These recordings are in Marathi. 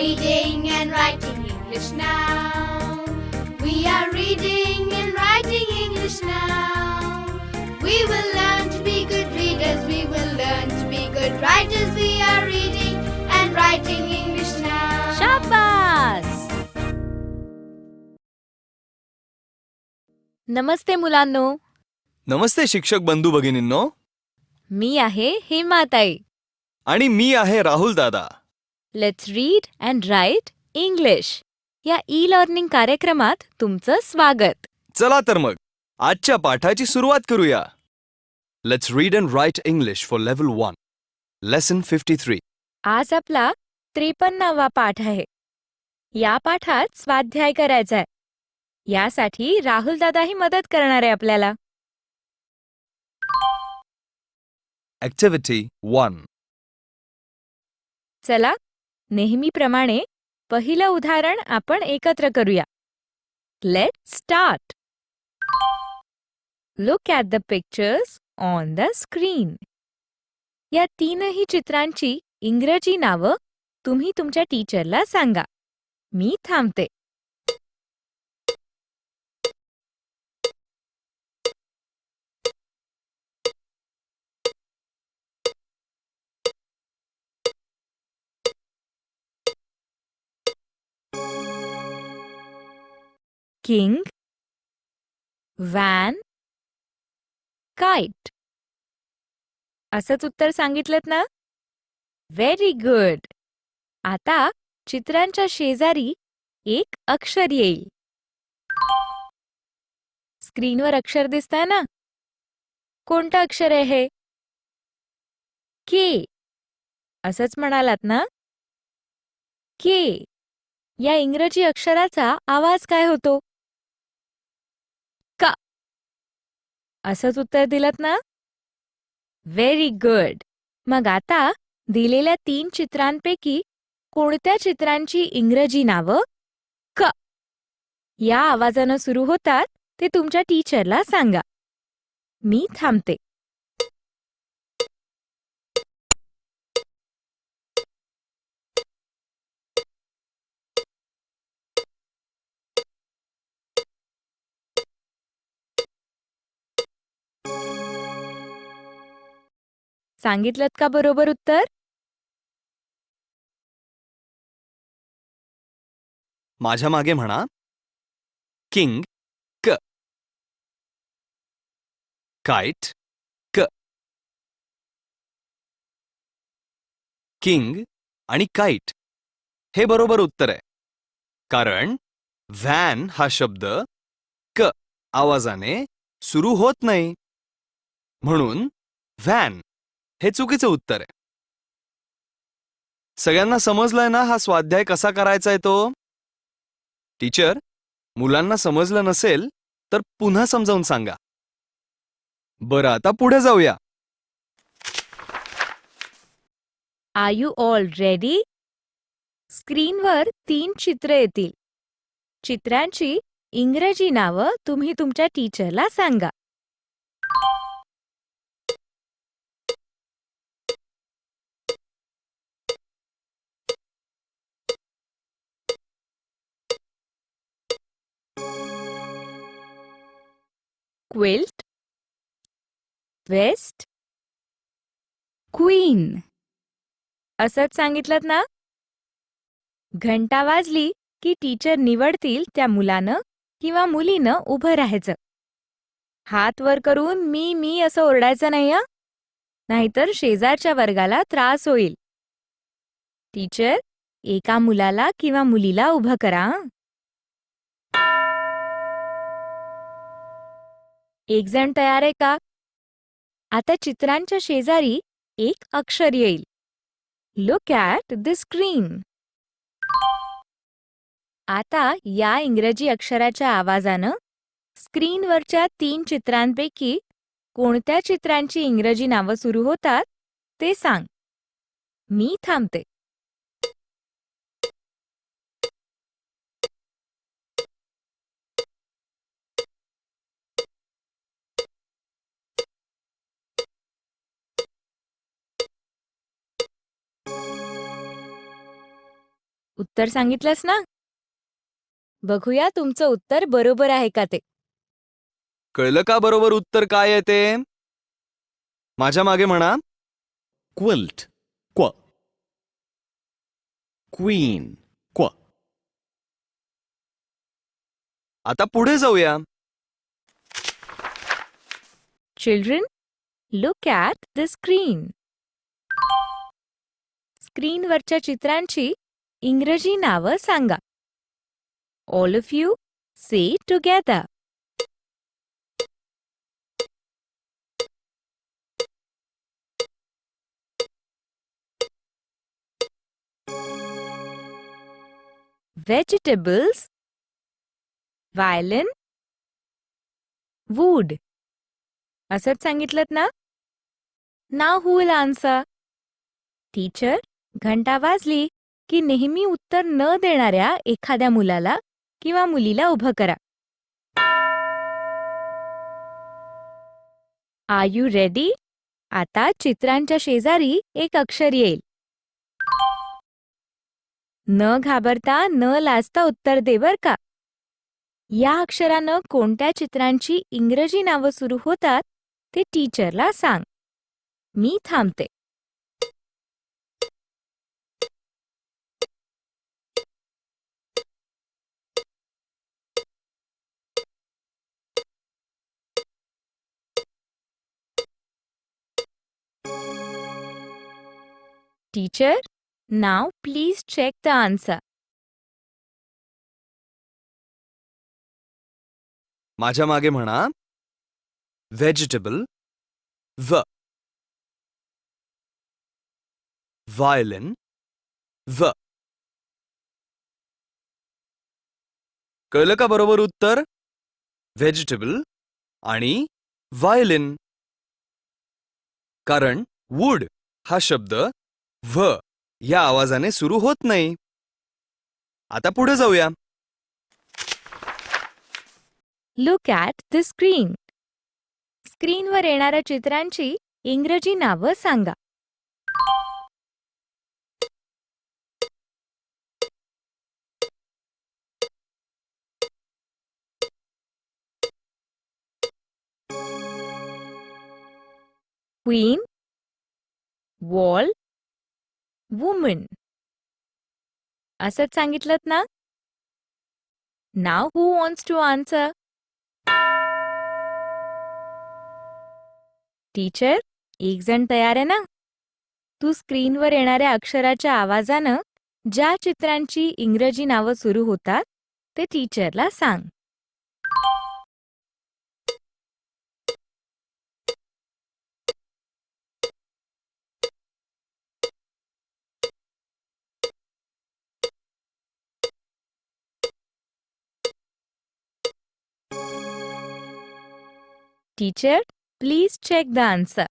reading and writing English now. We are reading and writing English now. We will learn to be good readers. We will learn to be good writers. We are reading and writing English now. शाबास. नमस्ते मुलांनो. नमस्ते शिक्षक बंधू भगिनींनो. मी आहे हेमाताई. आणि मी आहे Rahul Dada. Let's read and write English या ई लर्निंग कार्यक्रमात तुमचं स्वागत. चला तर मग आजच्या पाठाची सुरुवात करूया. Let's read and write English for level 1. Lesson 53. आज आपला 53वा पाठ आहे. या पाठात स्वाध्याय करायचा आहे. यासाठी राहुल दादाही मदत करणार आहे आपल्याला. ॲक्टिव्हिटी 1. चला नेहमीप्रमाणे पहिलं उदाहरण आपण एकत्र करूया. Let's start. Look at the pictures on the screen. या तीनही चित्रांची इंग्रजी नावं तुम्ही तुमच्या टीचरला सांगा. मी थांबते. King, van, kite. असंच उत्तर सांगितलं ना? Very good. आता चित्रांच्या शेजारी एक अक्षर येईल. स्क्रीनवर अक्षर दिसतंय ना? कोणतं अक्षर आहे हे? के. असंच म्हणालात ना? के या इंग्रजी अक्षराचा आवाज काय होतो? का. असंच उत्तर दिलत ना? Very good. मग आता दिलेल्या 3 चित्रांपैकी कोणत्या चित्रांची इंग्रजी नावं क या आवाजानं सुरू होतात ते तुमच्या टीचरला सांगा. मी थांबते. सांगितलं का बरोबर उत्तर? माझ्या मागे म्हणा. किंग क, काइट क. किंग आणि काइट हे बरोबर उत्तर आहे. कारण व्हॅन हा शब्द क आवाजाने सुरू होत नाही. म्हणून व्हॅन हे चुकीचं उत्तर आहे. सगळ्यांना समजलंय ना हा स्वाध्याय कसा करायचा आहे तो? टीचर, मुलांना समजलं नसेल तर पुन्हा समजावून सांगा. बरं, आता पुढे जाऊया. Are you all ready? स्क्रीनवर 3 चित्र येतील. चित्रांची इंग्रजी नावं तुम्ही तुमच्या टीचरला सांगा. Quilt, west, queen. असंच सांगितलं ना? घंटा वाजली की टीचर निवडतील त्या मुलानं किंवा मुलीनं उभं राहायचं. हात वर करून मी मी असं ओरडायचं नाही हं? नाहीतर शेजारच्या वर्गाला त्रास होईल. टीचर एका मुलाला किंवा मुलीला उभं करा. एक जण तयार आहे का? आता चित्रांच्या शेजारी एक अक्षर येईल. Look at the screen. आता या इंग्रजी अक्षराच्या आवाजानं स्क्रीनवरच्या 3 चित्रांपैकी कोणत्या चित्रांची इंग्रजी नावं सुरू होतात ते सांग. मी थांबते. उत्तर सांगितलंस ना? बघूया तुमचं उत्तर बरोबर आहे का ते. कळलं का बरोबर उत्तर काय आहे ते? माझ्या मागे म्हणा. quilt, qu. Queen, qu. आता पुढे जाऊया. Children, look at the screen. स्क्रीनवरच्या चित्रांची इंग्रजी नावं सांगा. All of you say together. Vegetables, violin, wood. असंच सांगितलं ना? नाव हू विल आन्सर? टीचर, घंटा वाजली की नेहमी उत्तर न देणाऱ्या एखाद्या मुलाला किंवा मुलीला उभं करा. Are you ready? आता चित्रांच्या शेजारी एक अक्षर येईल. न घाबरता न लाजता उत्तर दे बर का. या अक्षरानं कोणत्या चित्रांची इंग्रजी नावं सुरू होतात ते टीचरला सांग. मी थांबते. Teacher, now please check the answer. माझ्या मागे म्हणा. व्हेजिटेबल, व. व्हायलिन, व. कळलं का बरोबर उत्तर? व्हेजिटेबल आणि व्हायलिन. कारण वूड हा शब्द व्ह या आवाजाने सुरू होत नाही. आता पुढे जाऊया. Look at the screen. स्क्रीनवर येणाऱ्या चित्रांची इंग्रजी नावं सांगा. Queen, wall, woman. असंच सांगितलं ना? नाव who wants to answer? Teacher, एक जण तयार आहे ना? तू स्क्रीनवर येणाऱ्या अक्षराच्या आवाजानं ज्या चित्रांची इंग्रजी नावं सुरू होतात ते टीचरला सांग. Teacher, please check the answer.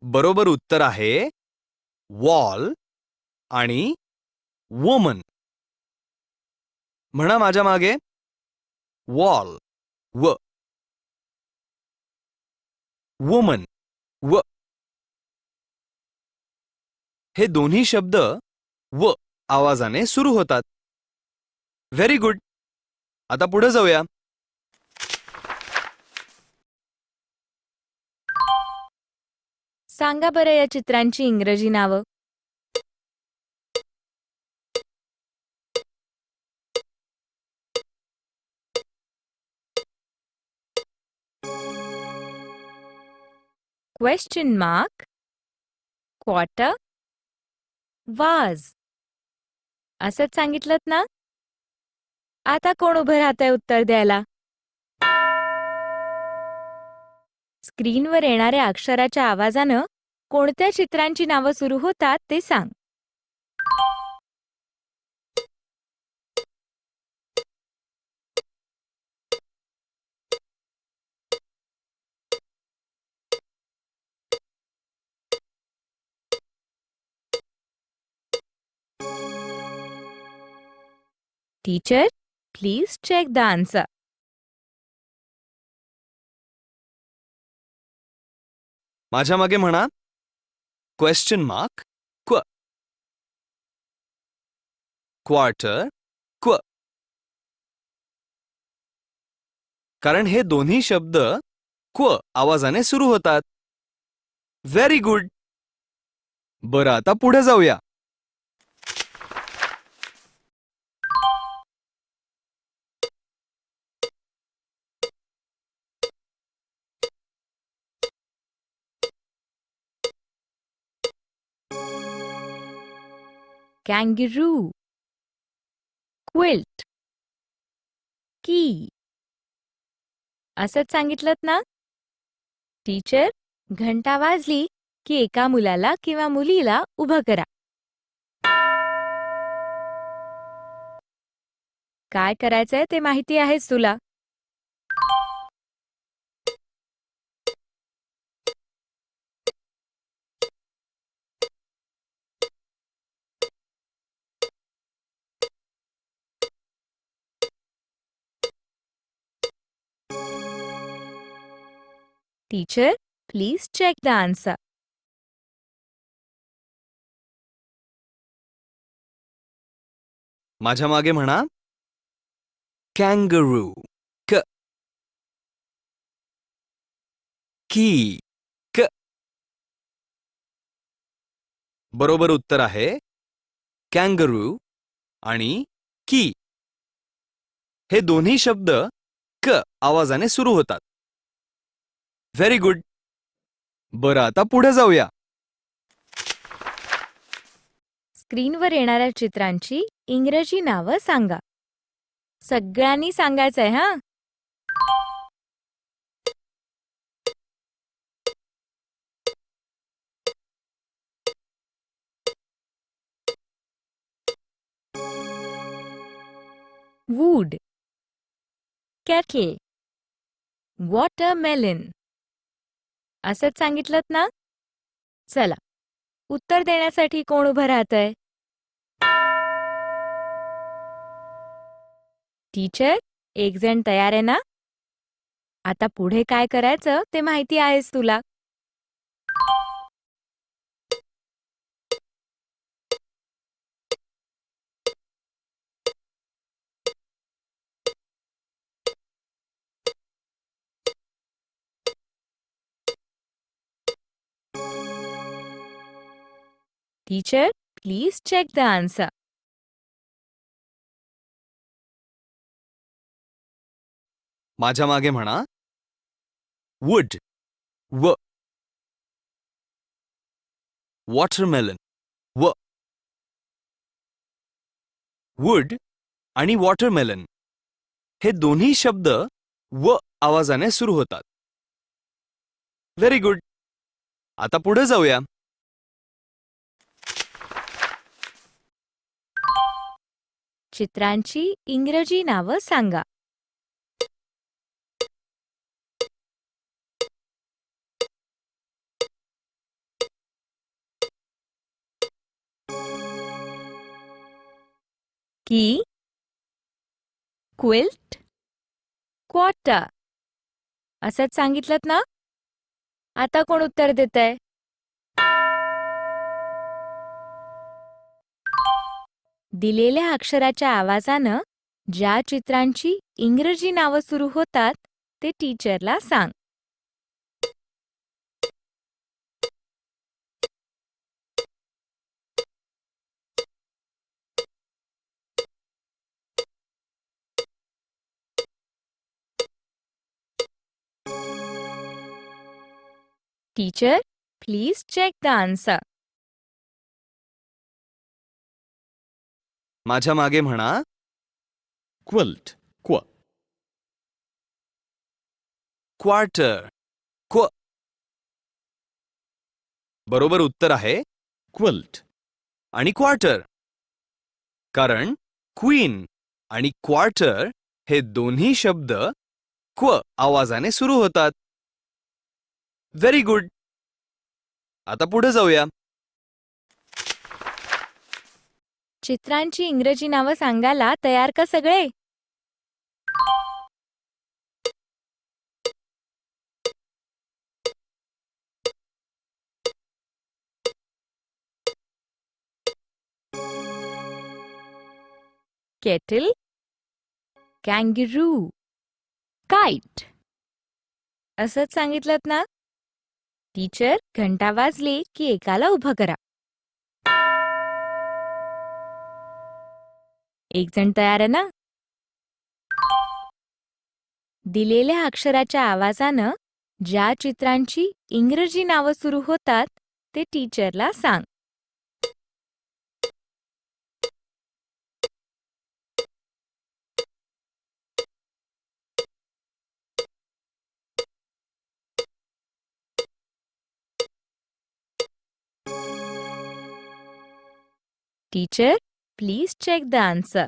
बरोबर उत्तर आहे वॉल आणि वुमन. म्हणा माझ्या मागे. वॉल, व. वुमन, व. हे दोन्ही शब्द व आवाजाने सुरू होतात. Very good. आता पुढे जाऊया. सांगा बरं या चित्रांची इंग्रजी नावं. क्वेश्चन मार्क, क्वार्टर, वाज. असंच सांगितलं ना? आता कोण उभं राहतंय उत्तर द्यायला? स्क्रीनवर येणाऱ्या अक्षराच्या आवाजानं कोणत्या चित्रांची नावं सुरू होतात ते सांग. Teacher, please check the answer. माझ्या मागे म्हणा. क्वेश्चन मार्क क्व, क्वार्टर क्व. कारण हे दोन्ही शब्द क्व आवाजाने सुरू होतात. Very good. बरं, आता पुढे जाऊया. kangaroo, quilt, key. असंच सांगितलं ना? टीचर, घंटा वाजली की एका मुलाला किंवा मुलीला उभं करा. काय करायचंय ते माहिती आहेच तुला. Teacher, please check the answer. माझ्या मागे म्हणा. कॅंगरू क, की क. बरोबर उत्तर आहे कॅंगरू आणि की. हे दोन्ही शब्द क आवाजाने सुरू होतात. Very good. बरं, आता पुढे जाऊया. स्क्रीनवर येणाऱ्या चित्रांची इंग्रजी नावं सांगा. सगळ्यांनी सांगायचंय हां. Wood, kettle, watermelon. असंच सांगितलं ना? चला, उत्तर देण्यासाठी कोण उभं राहतंय? टीचर, एक जण तयार आहे ना? आता पुढे काय करायचं ते माहिती आहेच तुला. Teacher, please check the answer. माझ्या मागे म्हणा. वुड व, वॉटरमेलन व. वुड आणि वॉटरमेलन हे दोन्ही शब्द व आवाजाने सुरू होतात. Very good. आता पुढे जाऊया. चित्रांची इंग्रजी नावं सांगा. की, क्विल्ट, क्वार्टर. असंच सांगितलं ना? आता कोण उत्तर देतंय? दिलेल्या अक्षराच्या आवाजानं ज्या चित्रांची इंग्रजी नावं सुरू होतात ते टीचरला सांग. Teacher, please check the answer. माझ्या मागे म्हणा. quilt, क्व, क्वार्टर क्व. बरोबर उत्तर आहे quilt. आणि क्वार्टर. कारण क्वीन आणि क्वार्टर हे दोन्ही शब्द क्व आवाजाने सुरू होतात. Very good. आता पुढे जाऊया. चित्रांची इंग्रजी नावं सांगायला तयार का सगळे? Kettle, kangaroo, kite. असंच सांगितलं ना? टीचर घंटा वाजली की एकाला उभं करा. एक जण तयार आहे ना? दिलेल्या अक्षराच्या आवाजानं ज्या चित्रांची इंग्रजी नावं सुरू होतात ते टीचरला सांग. Teacher, please check the answer.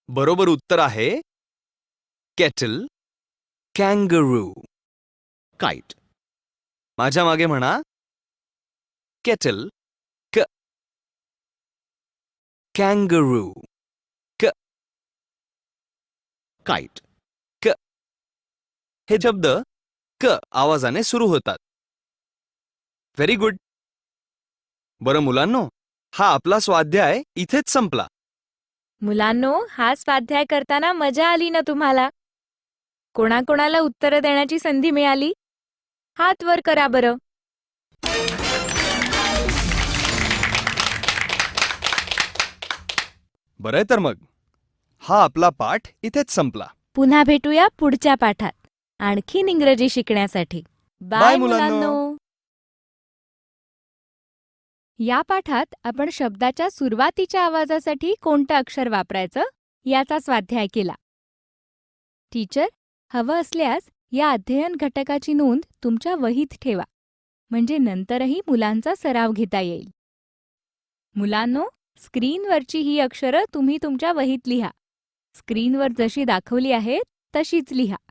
बरोबर उत्तर आहे केटल, कॅंगरू. Kite. माझ्या मागे म्हणा केटल, क, कॅंगरू, Kite. हे शब्द क आवाजाने सुरू होतात. Very good. बरं मुलांनो, हा आपला स्वाध्याय इथेच संपला. मुलांनो, हा स्वाध्याय करताना मजा आली ना तुम्हाला? कोणाकोणाला उत्तरं देण्याची संधी मिळाली? हात वर करा बरं. बरंय तर मग, हा आपला पाठ इथेच संपला. पुन्हा भेटूया पुढच्या पाठात आणखीन इंग्रजी शिकण्यासाठी. बाय मुलांनो. या पाठात आपण शब्दाच्या सुरुवातीच्या आवाजासाठी कोणतं अक्षर वापरायचं याचा स्वाध्याय केला. टीचर, हवं असल्यास या अध्ययन घटकाची नोंद तुमच्या वहीत ठेवा, म्हणजे नंतरही मुलांचा सराव घेता येईल. मुलांनो, स्क्रीनवरची ही अक्षरं तुम्ही तुमच्या वहीत लिहा. स्क्रीनवर जशी दाखवली आहेत तशीच लिहा.